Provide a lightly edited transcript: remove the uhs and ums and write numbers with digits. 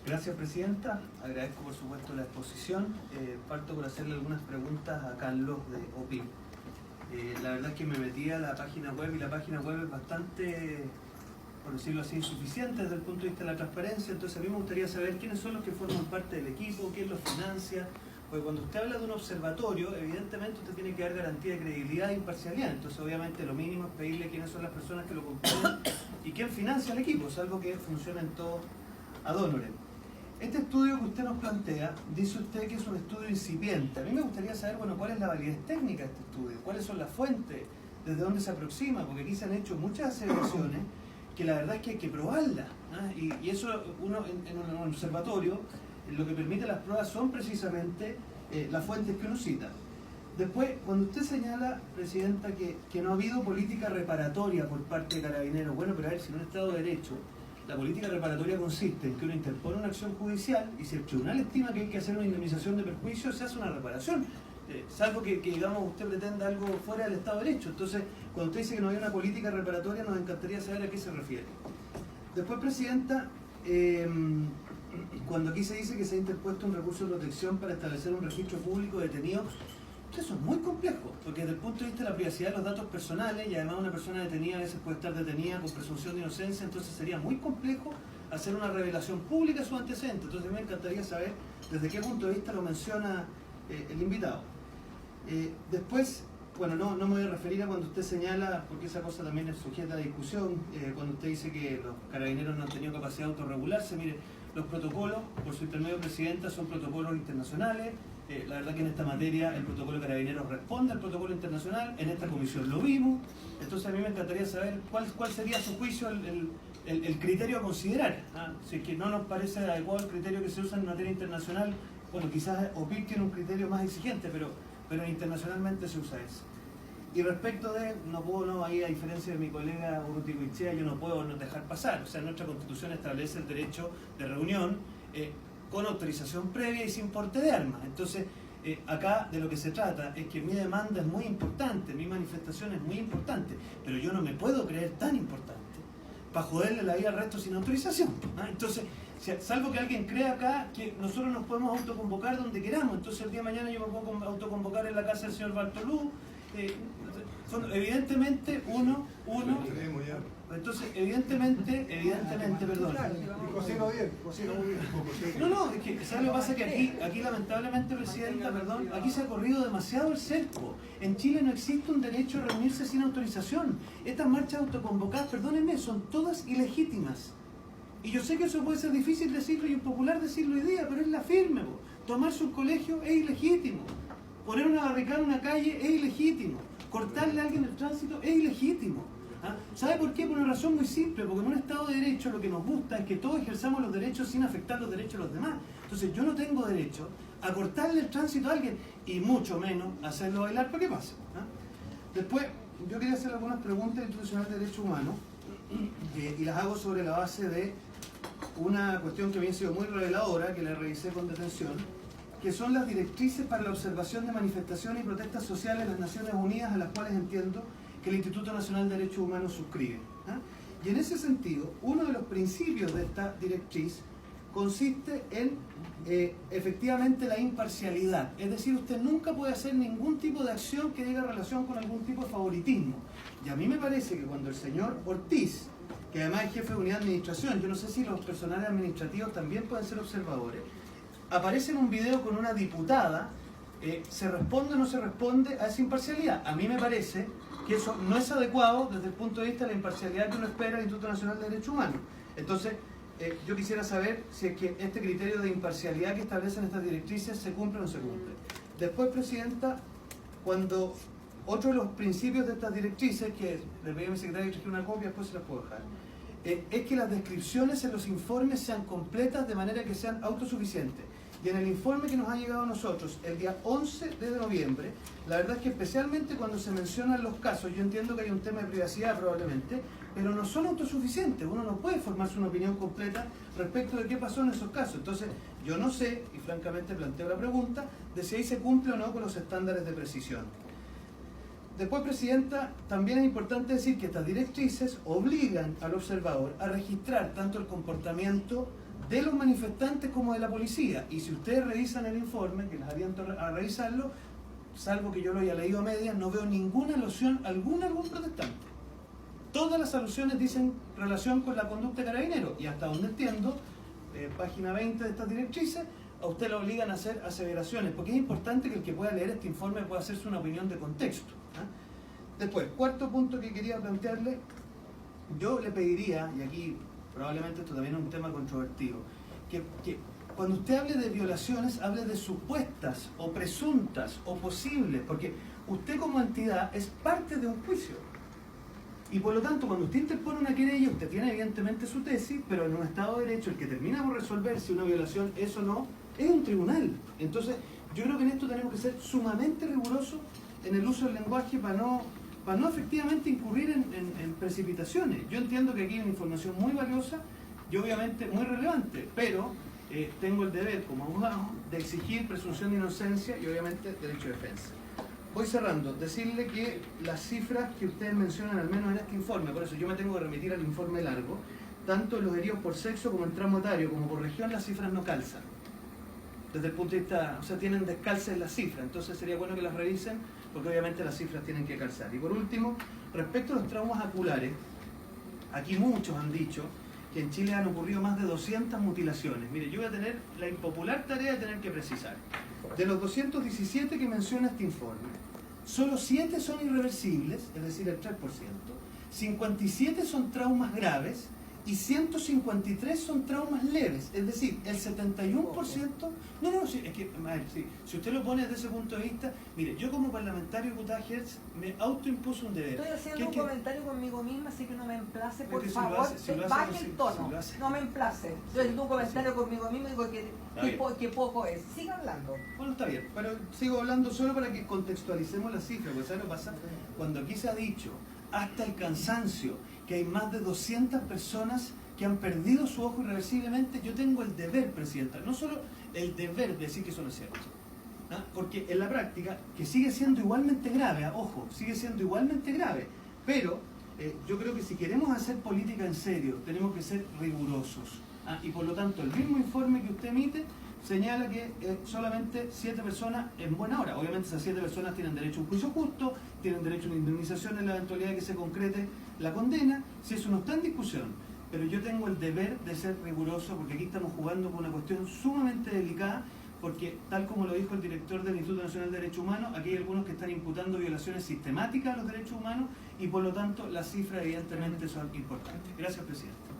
Gracias, Presidenta. Agradezco, por supuesto, la exposición. Parto por hacerle algunas preguntas a Carlos de OPIM. La verdad es que me metí a la página web y la página web es bastante, por decirlo así, insuficiente desde el punto de vista de la transparencia. Entonces a mí me gustaría saber quiénes son los que forman parte del equipo, quién los financia. Porque cuando usted habla de un observatorio, evidentemente usted tiene que dar garantía de credibilidad e imparcialidad. Entonces obviamente lo mínimo es pedirle quiénes son las personas que lo componen y quién financia el equipo, salvo que funcionen todos ad honorem. Este estudio que usted nos plantea, dice usted que es un estudio incipiente. A mí me gustaría saber, bueno, cuál es la validez técnica de este estudio, cuáles son las fuentes, desde dónde se aproxima, porque aquí se han hecho muchas aseveraciones que la verdad es que hay que probarlas, ¿eh? Y eso uno en un observatorio, lo que permite las pruebas son precisamente las fuentes que uno cita. Después, cuando usted señala, Presidenta, que no ha habido política reparatoria por parte de Carabineros, bueno, pero a ver, si en un Estado de Derecho, la política reparatoria consiste en que uno interpone una acción judicial y si el tribunal estima que hay que hacer una indemnización de perjuicio, se hace una reparación. Salvo que, digamos, usted pretenda algo fuera del Estado de Derecho. Entonces, cuando usted dice que no hay una política reparatoria, nos encantaría saber a qué se refiere. Después, Presidenta, cuando aquí se dice que se ha interpuesto un recurso de protección para establecer un registro público de detenidos, eso es muy complejo, porque desde el punto de vista de la privacidad de los datos personales, y además una persona detenida a veces puede estar detenida con presunción de inocencia, entonces sería muy complejo hacer una revelación pública de sus antecedentes. Entonces me encantaría saber desde qué punto de vista lo menciona el invitado. Después, bueno, no me voy a referir a cuando usted señala, porque esa cosa también es sujeta a discusión, cuando usted dice que los carabineros no han tenido capacidad de autorregularse. Mire, los protocolos, por su intermedio, Presidenta, son protocolos internacionales. La verdad que en esta materia el protocolo de Carabineros responde al protocolo internacional, en esta comisión lo vimos. Entonces a mí me encantaría saber cuál sería a su juicio el criterio a considerar, ¿ah? Si es que no nos parece adecuado el criterio que se usa en materia internacional, bueno, quizás OPIM tiene un criterio más exigente, pero internacionalmente se usa ese. Y respecto de, ahí a diferencia de mi colega Urruticoechea, yo no puedo no dejar pasar. O sea, nuestra Constitución establece el derecho de reunión con autorización previa y sin porte de armas. Entonces, acá de lo que se trata es que mi demanda es muy importante, mi manifestación es muy importante, pero yo no me puedo creer tan importante para joderle la vida al resto sin autorización, ¿no? Entonces, salvo que alguien crea acá que nosotros nos podemos autoconvocar donde queramos, entonces el día de mañana yo me puedo autoconvocar en la casa del señor Bartolú. Evidentemente entonces evidentemente, perdón. No, es que ¿sabes lo que pasa? Que aquí lamentablemente, Presidenta, perdón, aquí se ha corrido demasiado el cerco. En Chile no existe un derecho a reunirse sin autorización. Estas marchas autoconvocadas, perdónenme, son todas ilegítimas. Y yo sé que eso puede ser difícil decirlo y impopular decirlo hoy día, pero es la firme. Tomarse un colegio es ilegítimo. Poner una barricada en una calle es ilegítimo. Cortarle a alguien el tránsito es ilegítimo. ¿Ah? ¿Sabe por qué? Por una razón muy simple, porque en un Estado de Derecho lo que nos gusta es que todos ejerzamos los derechos sin afectar los derechos de los demás. Entonces yo no tengo derecho a cortarle el tránsito a alguien y mucho menos a hacerlo bailar para que pase. ¿Ah? Después, yo quería hacer algunas preguntas institucionales de derechos humanos y las hago sobre la base de una cuestión que había sido muy reveladora, que la revisé con detención, que son las directrices para la observación de manifestaciones y protestas sociales en las Naciones Unidas, a las cuales entiendo que el Instituto Nacional de Derechos Humanos suscribe. Y en ese sentido, uno de los principios de esta directriz consiste en efectivamente la imparcialidad. Es decir, usted nunca puede hacer ningún tipo de acción que tenga relación con algún tipo de favoritismo. Y a mí me parece que cuando el señor Ortiz, que además es jefe de unidad de administración, yo no sé si los personales administrativos también pueden ser observadores, aparece en un video con una diputada, ¿se responde o no se responde a esa imparcialidad? A mí me parece que eso no es adecuado desde el punto de vista de la imparcialidad que uno espera del Instituto Nacional de Derechos Humanos. Entonces, yo quisiera saber si es que este criterio de imparcialidad que establecen estas directrices se cumple o no se cumple. Después, Presidenta, cuando otro de los principios de estas directrices, que le pedí a mi secretario que trajera una copia, después se las puedo dejar, es que las descripciones en los informes sean completas de manera que sean autosuficientes. Y en el informe que nos ha llegado a nosotros el día 11 de noviembre, la verdad es que especialmente cuando se mencionan los casos, yo entiendo que hay un tema de privacidad probablemente, pero no son autosuficientes. Uno no puede formarse una opinión completa respecto de qué pasó en esos casos. Entonces, yo no sé, y francamente planteo la pregunta, de si ahí se cumple o no con los estándares de precisión. Después, Presidenta, también es importante decir que estas directrices obligan al observador a registrar tanto el comportamiento de los manifestantes como de la policía. Y si ustedes revisan el informe, que les aviento a revisarlo, salvo que yo lo haya leído a medias, no veo ninguna alusión alguna a algún protestante. Todas las alusiones dicen relación con la conducta de Carabineros, y hasta donde entiendo, página 20 de estas directrices, a usted lo obligan a hacer aseveraciones, porque es importante que el que pueda leer este informe pueda hacerse una opinión de contexto. Después, cuarto punto que quería plantearle, yo le pediría, y aquí probablemente esto también es un tema controvertido, que cuando usted hable de violaciones, hable de supuestas, o presuntas, o posibles, porque usted como entidad es parte de un juicio. Y por lo tanto, cuando usted interpone una querella, usted tiene evidentemente su tesis, pero en un Estado de Derecho, el que termina por resolver si una violación es o no, es un tribunal. Entonces, yo creo que en esto tenemos que ser sumamente rigurosos en el uso del lenguaje para no efectivamente incurrir en precipitaciones. Yo entiendo que aquí hay una información muy valiosa y obviamente muy relevante, pero tengo el deber como abogado de exigir presunción de inocencia y obviamente derecho de defensa. Voy cerrando, decirle que las cifras que ustedes mencionan, al menos en este informe, por eso yo me tengo que remitir al informe largo, tanto en los heridos por sexo como en tramo etario, como por región, las cifras no calzan. Desde el punto de vista, o sea, tienen descalce en las cifras, entonces sería bueno que las revisen, porque obviamente las cifras tienen que calzar. Y por último, respecto a los traumas oculares, aquí muchos han dicho que en Chile han ocurrido más de 200 mutilaciones. Mire, yo voy a tener la impopular tarea de tener que precisar. De los 217 que menciona este informe, solo 7 son irreversibles, es decir, el 3%, 57 son traumas graves y 153 son traumas leves, es decir, el 71%... No, sí, es que, sí, si usted lo pone desde ese punto de vista, mire, yo como parlamentario, diputada Hertz, me autoimpuso un deber. Estoy haciendo un comentario conmigo misma, así que no me emplace, por si favor, baje el tono, no me emplace. Estoy haciendo un comentario conmigo mismo y digo que poco es. Siga hablando. Bueno, está bien, pero sigo hablando solo para que contextualicemos las cifras, porque ¿sabes lo que pasa? Cuando aquí se ha dicho, hasta el cansancio, que hay más de 200 personas que han perdido su ojo irreversiblemente, yo tengo el deber, Presidenta, no solo el deber de decir que eso no es cierto, porque en la práctica, que sigue siendo igualmente grave, ojo, sigue siendo igualmente grave, pero yo creo que si queremos hacer política en serio, tenemos que ser rigurosos, y por lo tanto el mismo informe que usted emite señala que solamente 7 personas en buena hora. Obviamente esas 7 personas tienen derecho a un juicio justo, tienen derecho a una indemnización en la eventualidad de que se concrete la condena, si eso no está en discusión. Pero yo tengo el deber de ser riguroso porque aquí estamos jugando con una cuestión sumamente delicada, porque tal como lo dijo el director del Instituto Nacional de Derechos Humanos, aquí hay algunos que están imputando violaciones sistemáticas a los derechos humanos y por lo tanto las cifras evidentemente son importantes. Gracias, Presidente.